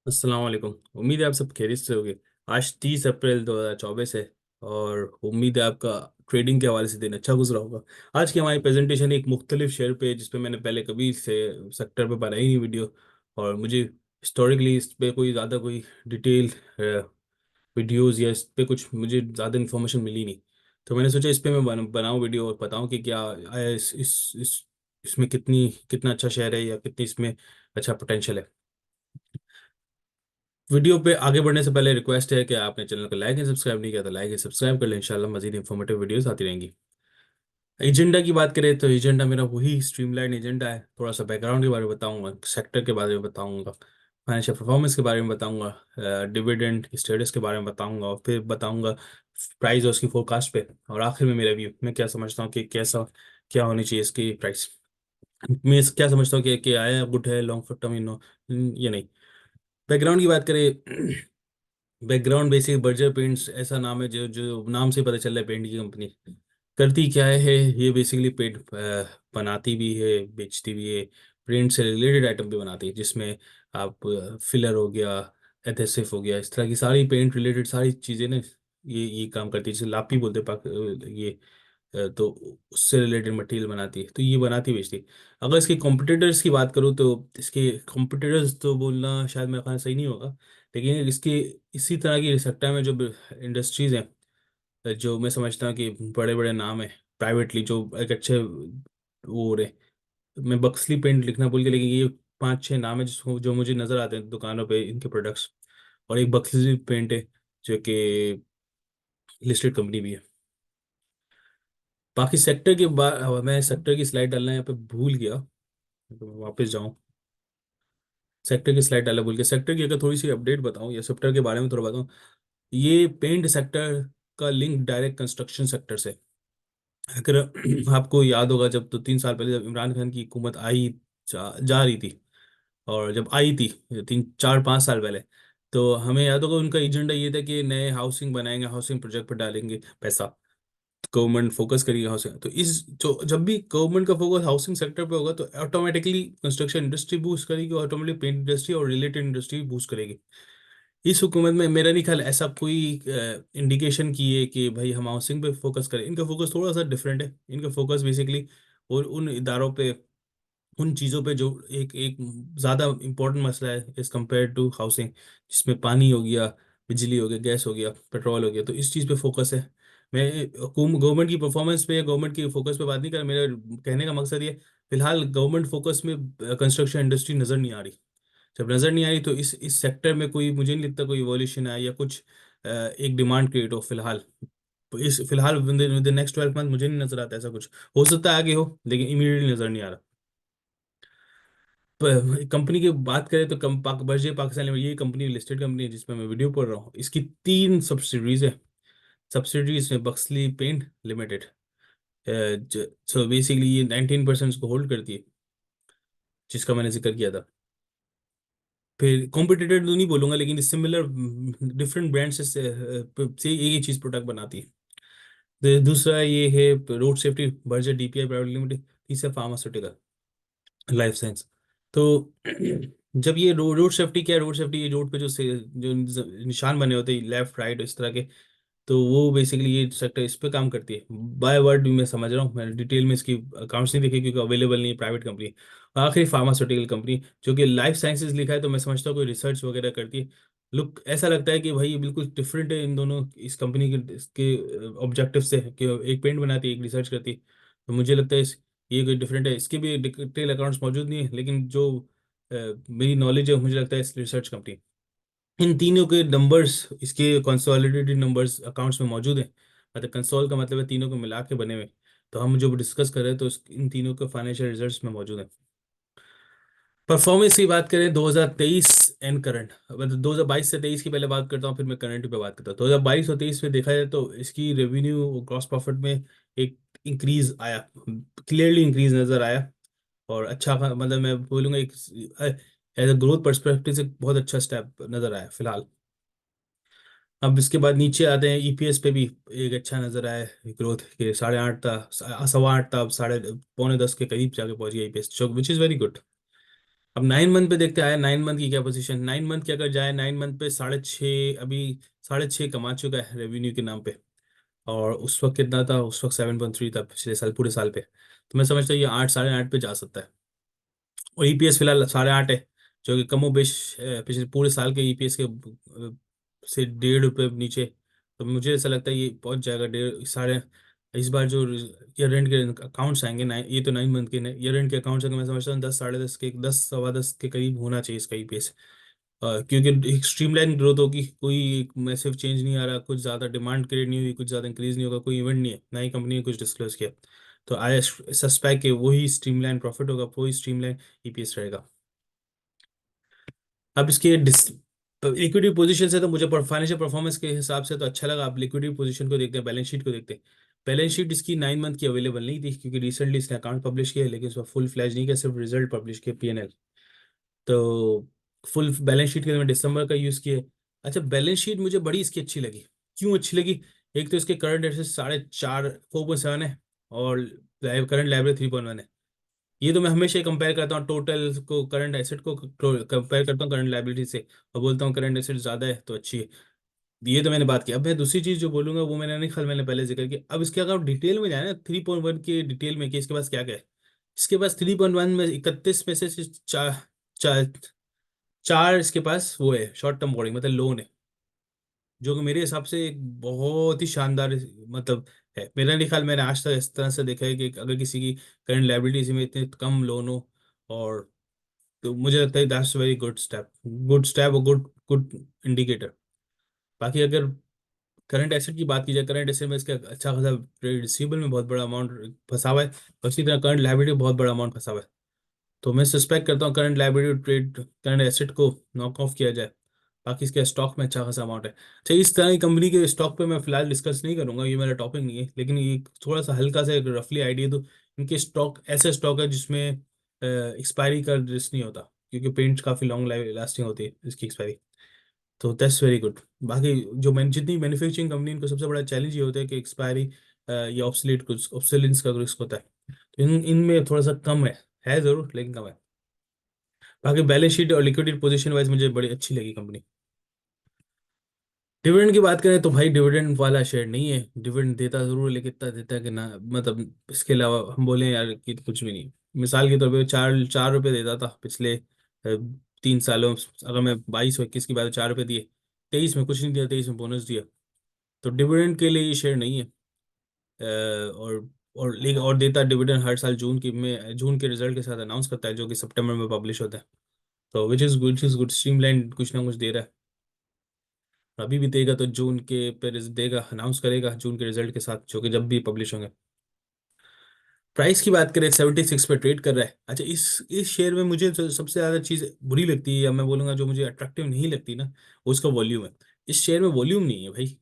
अस्सलाम वालेकुम। उम्मीद है आप सब खैरियत से होंगे। आज 30 अप्रैल 2024 है और उम्मीद है आपका ट्रेडिंग के हवाले से दिन अच्छा गुजरा होगा। आज की हमारी प्रेजेंटेशन एक मुख्तलिफ शेयर पे जिस पे मैंने पहले कभी से सेक्टर पे बनाई नहीं वीडियो, और मुझे हिस्टोरिकली इस पे कोई ज़्यादा कोई डिटेल वीडियोस या इस पे कुछ मुझे ज़्यादा इन्फॉर्मेशन मिली नहीं। तो मैंने सोचा इस पे मैं बनाऊं वीडियो और बताऊं कि क्या आया इसमें कितना अच्छा शेयर है या कितनी इसमें अच्छा पोटेंशियल है। वीडियो पे आगे बढ़ने से पहले रिक्वेस्ट है कि आपने चैनल को लाइक एंड सब्सक्राइब नहीं किया तो लाइक एंड सब्सक्राइब कर लें। इंशाल्लाह मजीद इंफॉर्मेटिव वीडियोस आती रहेंगी। एजेंडा की बात करें तो एजेंडा मेरा वही स्ट्रीमलाइन एजेंडा है। थोड़ा सा बैकग्राउंड के बारे में बताऊंगा, सेक्टर के बारे में बताऊंगा, फाइनेंशियल परफॉर्मेंस के बारे में बताऊंगा, डिविडेंड स्टेटस के बारे में बताऊंगा, और फिर बताऊंगा प्राइस और उसकी फोरकास्ट पे, और आखिर में मेरा व्यू मैं क्या समझता हूँ कि कैसा क्या होनी चाहिए इसकी प्राइस। मैं क्या समझता हूँ कि आया गुड है लॉन्ग टर्म इन या नहीं। बैकग्राउंड की बात करें, बैकग्राउंड बेसिक बर्जर पेंट्स ऐसा नाम है जो जो नाम से पता चल रहा है पेंट की कंपनी करती क्या है। ये बेसिकली पेंट बनाती भी है, बेचती भी है। पेंट से रिलेटेड आइटम भी बनाती है जिसमें आप फिलर हो गया, एडहेसिव हो गया, इस तरह की सारी पेंट रिलेटेड सारी चीज़ें ना ये काम करती है। जैसे लापी बोलते हैं ये तो उससे रिलेटेड मटेरियल बनाती है, तो ये बनाती बेचती है। अगर इसके कॉम्पिटिटर्स की बात करूँ तो इसके कॉम्पिटिटर्स तो बोलना शायद मेरे ख्याल सही नहीं होगा, लेकिन इसके इसी तरह की सेक्टर में जो इंडस्ट्रीज हैं जो मैं समझता हूँ कि बड़े बड़े नाम है प्राइवेटली जो एक अच्छे वो हो रहे। मैं बक्सली पेंट लिखना भूल गया, लेकिन ये 5-6 नाम है जिसको जो मुझे नज़र आते हैं दुकानों पे इनके प्रोडक्ट्स। और एक बक्सली पेंट है जो कि लिस्टेड कंपनी भी है। बाकी सेक्टर के बाद मैं सेक्टर की स्लाइड डालना यहाँ पे भूल गया, तो मैं वापस जाऊँ। सेक्टर की स्लाइड डालना भूल गया। सेक्टर की अगर थोड़ी सी अपडेट बताऊँ या सेक्टर के बारे में थोड़ा बताऊँ, ये पेंट सेक्टर का लिंक डायरेक्ट कंस्ट्रक्शन सेक्टर से। अगर आपको याद होगा जब 2-3 साल पहले जब इमरान खान की हुकूमत आई जा रही थी, और जब आई थी 3-4-5 साल पहले, तो हमें याद होगा उनका एजेंडा ये था कि नए हाउसिंग बनाएंगे, हाउसिंग प्रोजेक्ट पर डालेंगे पैसा, गवर्नमेंट फोकस करेगी हाउसिंग। तो इस जो जब भी गवर्नमेंट का फोकस हाउसिंग सेक्टर पे होगा तो ऑटोमेटिकली कंस्ट्रक्शन इंडस्ट्री बूस्ट करेगी, ऑटोमेटिकली पेंट इंडस्ट्री और रिलेटेड इंडस्ट्री बूस्ट करेगी। इस हुकूमत में मेरा नहीं ख्याल ऐसा कोई इंडिकेशन की है कि भाई हम हाउसिंग पे फोकस करें। इनका फोकस थोड़ा सा डिफरेंट है। इनका फोकस बेसिकली और उन इदारों पे, उन चीज़ों पे जो एक एक ज़्यादा इंपॉर्टेंट मसला है एज कम्पेयर टू हाउसिंग, जिसमें पानी हो गया, बिजली हो गया, गैस हो गया, पेट्रोल हो गया, तो इस चीज़ पे फोकस है। मैं गवर्नमेंट की परफॉर्मेंस पे या गवर्नमेंट की फोकस पे बात नहीं कर रहा। मेरा कहने का मकसद ये, फिलहाल गवर्नमेंट फोकस में कंस्ट्रक्शन इंडस्ट्री नज़र नहीं आ रही। जब नज़र नहीं आ रही तो इस सेक्टर में कोई मुझे नहीं लगता कोई इवोल्यूशन आए या कुछ एक डिमांड क्रिएट हो फिलहाल। तो इस फिलहाल विद द नेक्स्ट 12 मंथ मुझे नहीं नजर आता ऐसा कुछ। हो सकता है आगे हो, लेकिन इमीडिएटली नजर नहीं आ रहा। कंपनी की बात करें तो बर्जे पाकिस्तान में ये कंपनी लिस्टेड कंपनी है जिसमें मैं वीडियो पढ़ रहा हूँ। इसकी 3 सब्सिडरीज है। सब्सिडरीज में बक्सली पेंट लिमिटेड, सो बेसिकली ये 19% को होल्ड करती है, जिसका मैंने जिक्र किया था। फिर कॉम्पिटिटर तो नहीं बोलूंगा, लेकिन सिमिलर डिफरेंट ब्रांड से एक ही चीज़ प्रोडक्ट बनाती है। दूसरा ये है road safety, Berger DPI private limited. तीसरा फार्मास्यूटिकल, लाइफ साइंस। तो जब ये रोड सेफ्टी क्या है, रोड सेफ्टी ये रोड पे जो निशान बने होते हैं लेफ्ट राइट इस तरह के, तो वो बेसिकली ये सेक्टर इस पे काम करती है। बाय वर्ड भी मैं समझ रहा हूँ, मैंने डिटेल में इसकी अकाउंट्स नहीं देखे क्योंकि अवेलेबल नहीं है, प्राइवेट कंपनी है। और आखिरी फार्मास्यूटिकल कंपनी जो कि लाइफ साइंसेज लिखा है, तो मैं समझता हूँ कोई रिसर्च वगैरह करती है। लुक ऐसा लगता है कि भाई ये बिल्कुल डिफरेंट है इन दोनों, इस कंपनी के इसके ऑब्जेक्टिव से, कि एक पेंट बनाती है एक रिसर्च करती है। तो मुझे लगता है ये कोई डिफरेंट है। इसके भी डिटेल अकाउंट्स मौजूद नहीं है, लेकिन जो मेरी नॉलेज है मुझे लगता है इस रिसर्च कंपनी। इन तीनों के नंबर्स इसके कंसोलिडेटेड नंबर्स अकाउंट्स में मौजूद हैं। मतलब कंसोल का मतलब है तीनों को मिला के बने हुए। तो हम जो डिस्कस कर रहे हैं तो इन तीनों के फाइनेंशियल रिजल्ट्स में मौजूद हैं। परफॉर्मेंस की बात करें 2023 एंड करंट, मतलब 2022 से 23 की पहले बात करता हूँ, फिर मैं करंट पे बात करता हूँ। 2022 और 23 में देखा जाए तो इसकी रेवेन्यू और ग्रॉस प्रॉफिट में एक इंक्रीज आया, क्लियरली इंक्रीज नजर आया। और अच्छा मतलब मैं बोलूँगा एक एज अ ग्रोथ परस्पेक्टिव से बहुत अच्छा स्टेप नजर आया फिलहाल। अब इसके बाद नीचे आते हैं, ईपीएस पे भी एक अच्छा नजर आया है ग्रोथ के, 8.5 था, 8.15 था, अब 9:30 के करीब जाके पहुंच गया EPS, which is very good. अब 9 मंथ पे देखते आए 9 मंथ की क्या पोजीशन, 9 मंथ की अगर जाए 9 मंथ पे 6.5, अभी 6.5 कमा चुका है रेवेन्यू के नाम पे। और उस वक्त कितना था, उस वक्त 7.3 था पिछले साल पूरे साल पे। तो मैं समझता हूँ ये 8, 8.5 पे जा सकता है। और ईपीएस फिलहाल 8.5 है, जो कि कमो बेश पिछले पूरे साल के ईपीएस के से 1.5 रुपये नीचे। तो मुझे ऐसा लगता है ये पहुंच जाएगा 1.5 साढ़े। इस बार जो ईयर एंड के अकाउंट्स आएंगे ये तो 9 मंथ के ईयर एंड के अकाउंट्स आएंगे, मैं समझता हूँ 10, 10:30 के 10, 10:15 के करीब होना चाहिए इसका ईपीएस। क्योंकि एक स्ट्रीमलाइन ग्रोथ होगी, कोई मैसिव चेंज नहीं आ रहा, कुछ ज़्यादा डिमांड क्रिएट नहीं हुई, कुछ ज़्यादा इंक्रीज नहीं होगा, कोई इवेंट नहीं है, ना ही कंपनी ने कुछ डिस्क्लोज किया। तो आई सस्पेक्ट कि वही स्ट्रीमलाइन प्रॉफिट होगा, वही स्ट्रीमलाइन ईपीएस रहेगा। अब इसके लिक्विडिटी पोजीशन से तो मुझे फाइनेंशियल परफॉर्मेंस के हिसाब से तो अच्छा लगा। आप लिक्विडिटी पोजीशन को देखते हैं, बैलेंस शीट को देखते हैं। बैलेंस शीट इसकी 9 मंथ की अवेलेबल नहीं थी, क्योंकि रिसेंटली इसने अकाउंट पब्लिश किया है, लेकिन उसका फुल फ्लैश नहीं किया, सिर्फ रिजल्ट पब्लिश किया, पीएनएल। तो फुल बैलेंस शीट के लिए मैं दिसंबर का यूज़ किया। अच्छा, बैलेंस शीट मुझे बड़ी इसकी अच्छी लगी। क्यों अच्छी लगी? एक तो इसके करंट एसेट्स 4.5 4.7 है, और करंट लाइबिलिटी 3.1 है। ये तो मैं हमेशा ही कंपेयर करता हूँ टोटल को, करंट एसेट को कंपेयर करता हूँ करंट लाइबिलिटी से, और बोलता हूँ करंट एसेट ज़्यादा है तो अच्छी है। ये तो मैंने बात की। अब मैं दूसरी चीज़ जो बोलूंगा वो मैंने नहीं, मैंने पहले जिक्र किया। अब इसके अगर डिटेल में जाए ना 3.1 के डिटेल में कि इसके पास क्या क्या है। इसके पास 3.1 में 31 में से चार चार चार इसके पास वो है शॉर्ट टर्म बोर्डिंग, मतलब लोन है, जो कि मेरे हिसाब से एक बहुत ही शानदार मतलब है। मेरा नहीं ख्याल मैंने आज तक इस तरह से देखा है कि अगर किसी की करंट लाइबिलिटीज में इतने कम लोन हो। और तो मुझे लगता है that's very good step, good step और गुड गुड इंडिकेटर। बाकी अगर करंट एसेट की बात की जाए, करंट एसेट में इसका अच्छा खासा ट्रेड रिसीवेबल में बहुत बड़ा अमाउंट फंसा हुआ है, और इसी तरह करंट लाइबिलिटी में बहुत बड़ा अमाउंट फंसा हुआ है। तो मैं सस्पेक्ट करता हूँ current liability trade, current asset को नॉक ऑफ किया जाए। बाकी इसके स्टॉक में अच्छा खासा अमाउंट है। अच्छा, इस तरह की कंपनी के स्टॉक पे मैं फिलहाल डिस्कस नहीं करूंगा, ये मेरा टॉपिक नहीं है, लेकिन ये थोड़ा सा हल्का सा एक रफली आइडिया तो इनके स्टॉक ऐसे स्टॉक है जिसमें एक्सपायरी का रिस्क नहीं होता, क्योंकि पेंट काफ़ी लॉन्ग लास्टिंग होती है इसकी एक्सपायरी। तो दैट्स वेरी गुड। बाकी जो जितनी मैन्युफैक्चरिंग कंपनी, इनको सबसे बड़ा चैलेंज ये होता है कि एक्सपायरी या ऑब्सोलीट कुछ ऑब्सोलेंस का रिस्क होता है। तो इनमें थोड़ा सा कम है जरूर, लेकिन कम है। बाकी बैलेंस शीट और लिक्विडिटी पोजीशन वाइज मुझे बड़ी अच्छी लगी कंपनी। डिविडेंड की बात करें तो भाई डिविडेंड वाला शेयर नहीं है, डिविडेंड देता जरूर है, लेकिन इतना देता है कि ना, मतलब इसके अलावा हम बोले यार कि कुछ भी नहीं। मिसाल के तौर पे 4 4 रुपये देता था पिछले 3 सालों। अगर मैं 22 और 21 की बात, 4 रुपये दिए। 23 में कुछ नहीं दिया, 23 में बोनस दिया। तो डिविडेंड के लिए ये शेयर नहीं है। और देता डिविडेंड हर साल जून की में, जून के रिजल्ट के साथ अनाउंस करता है, जो कि सितंबर में पब्लिश होता है। तो विच इज गुड, स्ट्रीमलाइन कुछ ना कुछ दे रहा है। अभी भी देगा तो जून के पे देगा, अनाउंस करेगा जून के रिजल्ट के साथ, जो कि जब भी पब्लिश होंगे। प्राइस की बात करें 76 पे ट्रेड कर रहा है। अच्छा, इस शेयर में मुझे जो सबसे ज़्यादा चीज़ बुरी लगती है, या मैं बोलूँगा जो मुझे अट्रैक्टिव नहीं लगती ना, वो उसका वॉल्यूम है। इस शेयर में वॉल्यूम नहीं है भाई।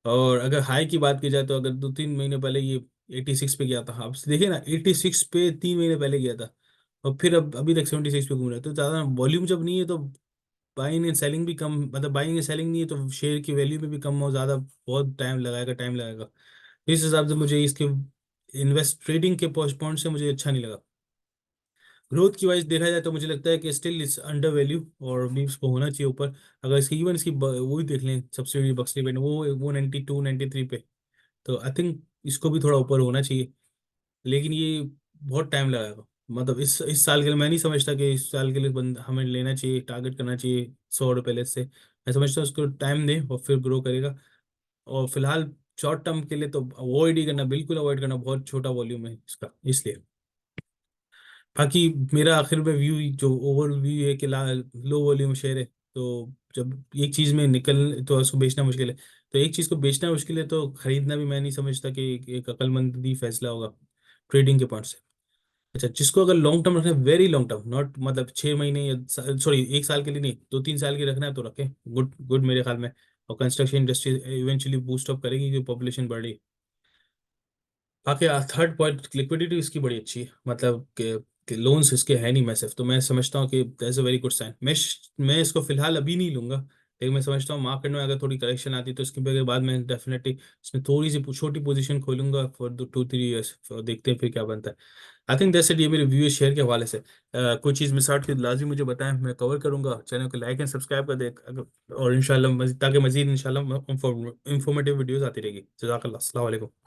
और अगर हाई की बात की जाए तो अगर 2 3 महीने पहले ये 86 पे गया था, आप देखिए ना, 86 पे 3 महीने पहले गया था, और फिर अब अभी तक 76 पे घूम रहा है। तो ज़्यादा वॉल्यूम जब नहीं है तो बाइंग एंड सेलिंग भी कम, मतलब बाइंग एंड सेलिंग नहीं है तो शेयर की वैल्यू में भी कम हो, ज़्यादा बहुत टाइम लगेगा। इस हिसाब से मुझे इसके इन्वेस्ट ट्रेडिंग के पॉइंट से मुझे अच्छा नहीं लगा। ग्रोथ की वाइज देखा जाए तो मुझे लगता है कि स्टिल इस अंडर वैल्यू, और भी उसको होना चाहिए ऊपर। अगर इसकी इवन इसकी वो भी देख लें सब्सिडी बक्सली पेंट, वो 92 93 पे। तो आई थिंक इसको भी थोड़ा ऊपर होना चाहिए। लेकिन ये बहुत टाइम लगाएगा। मतलब इस साल के लिए मैं नहीं समझता कि इस साल के लिए हमें लेना चाहिए, टारगेट करना चाहिए 100 रुपये लेस से। मैं समझता हूँ उसको टाइम दें और फिर ग्रो करेगा। और फिलहाल शॉर्ट टर्म के लिए तो अवॉइड ही करना, बिल्कुल अवॉइड करना, बहुत छोटा वॉल्यूम है इसका इसलिए। बाकी मेरा आखिर में व्यू जो ओवर व्यू है कि लो वॉल्यूम शेयर है। तो जब एक चीज़ में निकल तो उसको बेचना मुश्किल है। तो एक चीज़ को बेचना मुश्किल है तो खरीदना भी मैं नहीं समझता कि एक अक्लमंदी फैसला होगा ट्रेडिंग के पॉइंट से। अच्छा, जिसको अगर लॉन्ग टर्म रखना है, वेरी लॉन्ग टर्म, नॉट मतलब 6 महीने या सॉरी 1 साल के लिए नहीं, 2 3 साल की रखना है तो रखें, गुड गुड मेरे ख्याल में। और construction industry eventually boost up करेगी क्योंकि पॉपुलेशन बढ़ रही है। बाकी थर्ड पॉइंट, लिक्विडिटी इसकी बड़ी अच्छी है, मतलब कि लोन्स इसके है नहीं मैसिव, तो मैं समझता हूँ कि that's a very good sign. मैं इसको फिलहाल अभी नहीं लूंगा, लेकिन मैं समझता हूँ मार्केट में अगर थोड़ी करेक्शन आती है तो इसके बाद मैं डेफिनेटली इसमें थोड़ी सी छोटी पोजीशन खोलूंगा फॉर 2 3 ईयर्स, और देखते हैं फिर क्या बनता है। I think that's it. ये मेरे व्यू शेयर के हवाले से कोई चीज़ मिस आउट की तो लाजमी मुझे बताएं, मैं कवर करूंगा। चैनल को लाइक एंड सब्सक्राइब कर दें और इंशाल्लाह ताकि मजीद इंशाल्लाह इंफॉर्मेटिव वीडियोस आती रहेगी। जज़ाकल्लाह, अस्सलाम वालेकुम।